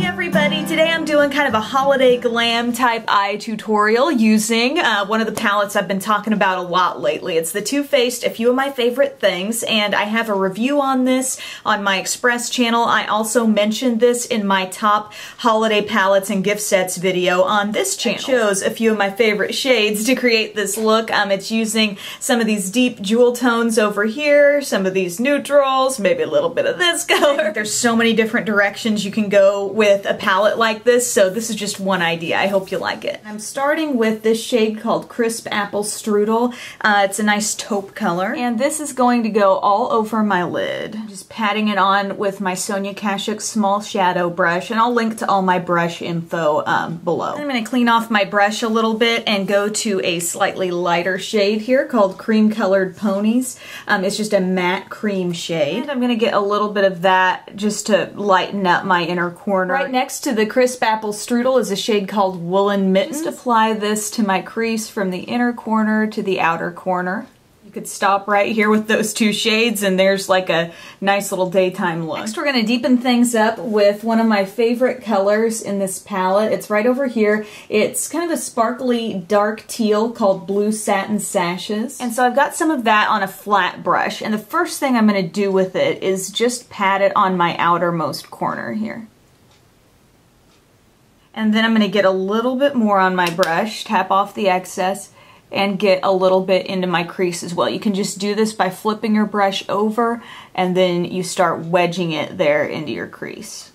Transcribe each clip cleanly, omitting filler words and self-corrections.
Everybody, today I'm doing kind of a holiday glam type eye tutorial using one of the palettes I've been talking about a lot lately. It's the Too Faced, A Few of My Favorite Things, and I have a review on this on my Express channel. I also mentioned this in my top holiday palettes and gift sets video on this channel. It shows a few of my favorite shades to create this look. It's using some of these deep jewel tones over here, some of these neutrals, maybe a little bit of this color. There's so many different directions you can go with a palette like this, so this is just one idea. I hope you like it. I'm starting with this shade called Crisp Apple Strudel. It's a nice taupe color, and this is going to go all over my lid. Just patting it on with my Sonia Kashuk small shadow brush, and I'll link to all my brush info below. I'm going to clean off my brush a little bit and go to a slightly lighter shade here called Cream Colored Ponies. It's just a matte cream shade, and I'm going to get a little bit of that just to lighten up my inner corner. Right next to the Crisp Apple Strudel is a shade called Woolen Mittens. Just apply this to my crease from the inner corner to the outer corner. You could stop right here with those two shades and there's like a nice little daytime look. Next we're going to deepen things up with one of my favorite colors in this palette. It's right over here. It's kind of a sparkly dark teal called Blue Satin Sashes. And so I've got some of that on a flat brush, and the first thing I'm going to do with it is just pat it on my outermost corner here. And then I'm going to get a little bit more on my brush, tap off the excess, and get a little bit into my crease as well. You can just do this by flipping your brush over, and then you start wedging it there into your crease.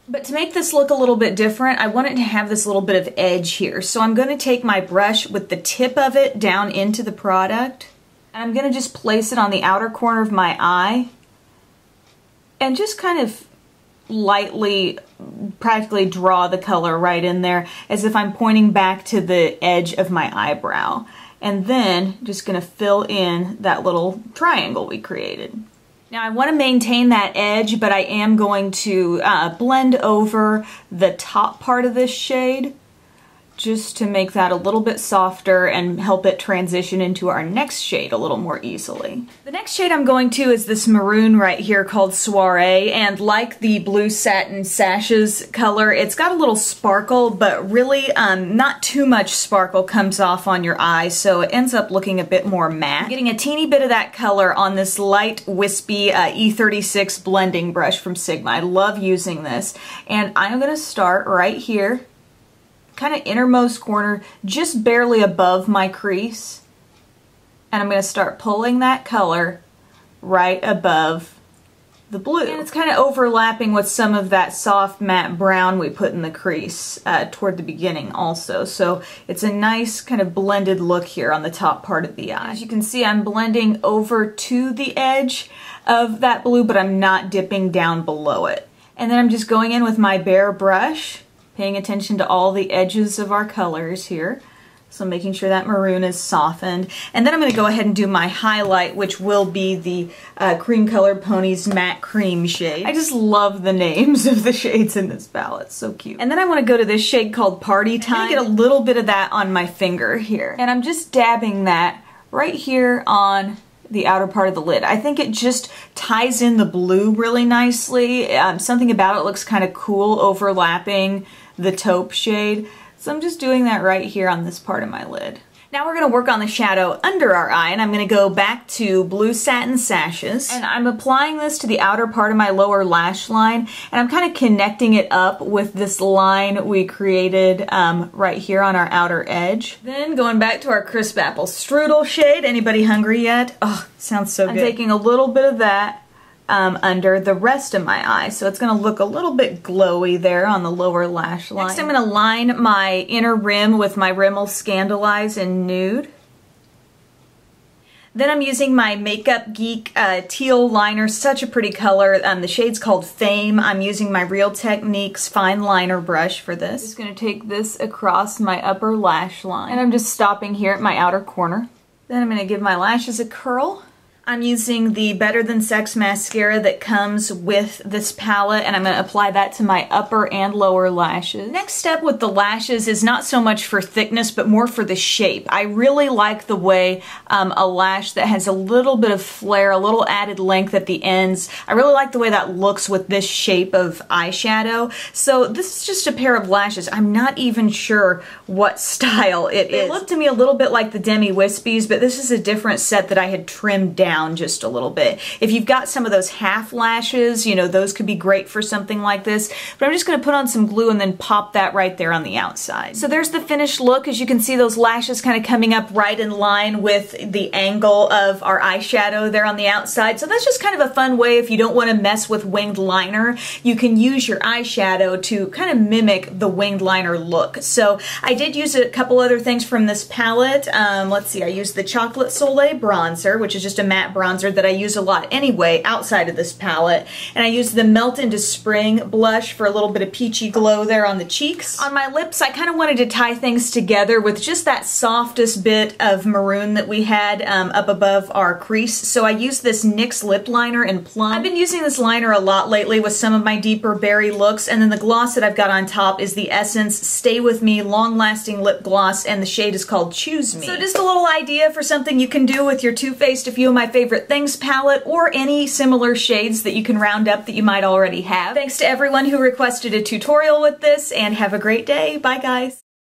But to make this look a little bit different, I want it to have this little bit of edge here. So I'm going to take my brush with the tip of it down into the product, and I'm going to just place it on the outer corner of my eye, and just kind of lightly, practically draw the color right in there as if I'm pointing back to the edge of my eyebrow. And then just going to fill in that little triangle we created. Now I want to maintain that edge, but I am going to blend over the top part of this shade just to make that a little bit softer and help it transition into our next shade a little more easily. The next shade I'm going to is this maroon right here called Soiree, and like the Blue Satin Sashes color, it's got a little sparkle, but really not too much sparkle comes off on your eye, so it ends up looking a bit more matte. I'm getting a teeny bit of that color on this light wispy E36 blending brush from Sigma. I love using this, and I'm going to start right here, kind of innermost corner, just barely above my crease, and I'm going to start pulling that color right above the blue. And it's kind of overlapping with some of that soft matte brown we put in the crease toward the beginning also, so it's a nice kind of blended look here on the top part of the eye. As you can see, I'm blending over to the edge of that blue, but I'm not dipping down below it. And then I'm just going in with my bare brush, paying attention to all the edges of our colors here. So making sure that maroon is softened. And then I'm going to go ahead and do my highlight, which will be the Cream Colored Ponies Matte Cream shade. I just love the names of the shades in this palette. So cute. And then I want to go to this shade called Party Time. Get a little bit of that on my finger here. And I'm just dabbing that right here on the outer part of the lid. I think it just ties in the blue really nicely. Something about it looks kind of cool overlapping the taupe shade. So I'm just doing that right here on this part of my lid. Now we're going to work on the shadow under our eye, and I'm going to go back to Blue Satin Sashes, and I'm applying this to the outer part of my lower lash line, and I'm kind of connecting it up with this line we created right here on our outer edge. Then going back to our Crisp Apple Strudel shade. Anybody hungry yet? Oh, sounds so good. I'm taking a little bit of that under the rest of my eye, so it's going to look a little bit glowy there on the lower lash line. Next I'm going to line my inner rim with my Rimmel ScandalEyes in Nude. Then I'm using my Makeup Geek teal liner, such a pretty color. The shade's called Fame. I'm using my Real Techniques fine liner brush for this. I'm just going to take this across my upper lash line, and I'm just stopping here at my outer corner. Then I'm going to give my lashes a curl I'm using the Better Than Sex mascara that comes with this palette, and I'm going to apply that to my upper and lower lashes. Next step with the lashes is not so much for thickness, but more for the shape. I really like the way a lash that has a little bit of flare, a little added length at the ends, I really like the way that looks with this shape of eyeshadow. So this is just a pair of lashes. I'm not even sure what style it is. They look to me a little bit like the Demi Wispies, but this is a different set that I had trimmed down just a little bit. If you've got some of those half lashes, you know, those could be great for something like this, but I'm just going to put on some glue and then pop that right there on the outside. So there's the finished look. As you can see, those lashes kind of coming up right in line with the angle of our eyeshadow there on the outside. So that's just kind of a fun way, if you don't want to mess with winged liner, you can use your eyeshadow to kind of mimic the winged liner look. So I did use a couple other things from this palette. Let's see, I used the Chocolate Soleil bronzer, which is just a matte bronzer that I use a lot anyway outside of this palette. And I used the Melt into Spring blush for a little bit of peachy glow there on the cheeks. On my lips, I kind of wanted to tie things together with just that softest bit of maroon that we had up above our crease. So I used this NYX lip liner in Plum. I've been using this liner a lot lately with some of my deeper berry looks, and then the gloss that I've got on top is the Essence Stay With Me Long Lasting Lip Gloss, and the shade is called Choose Me. So just a little idea for something you can do with your Too Faced A Few of My Favorite Things palette, or any similar shades that you can round up that you might already have. Thanks to everyone who requested a tutorial with this, and have a great day. Bye guys.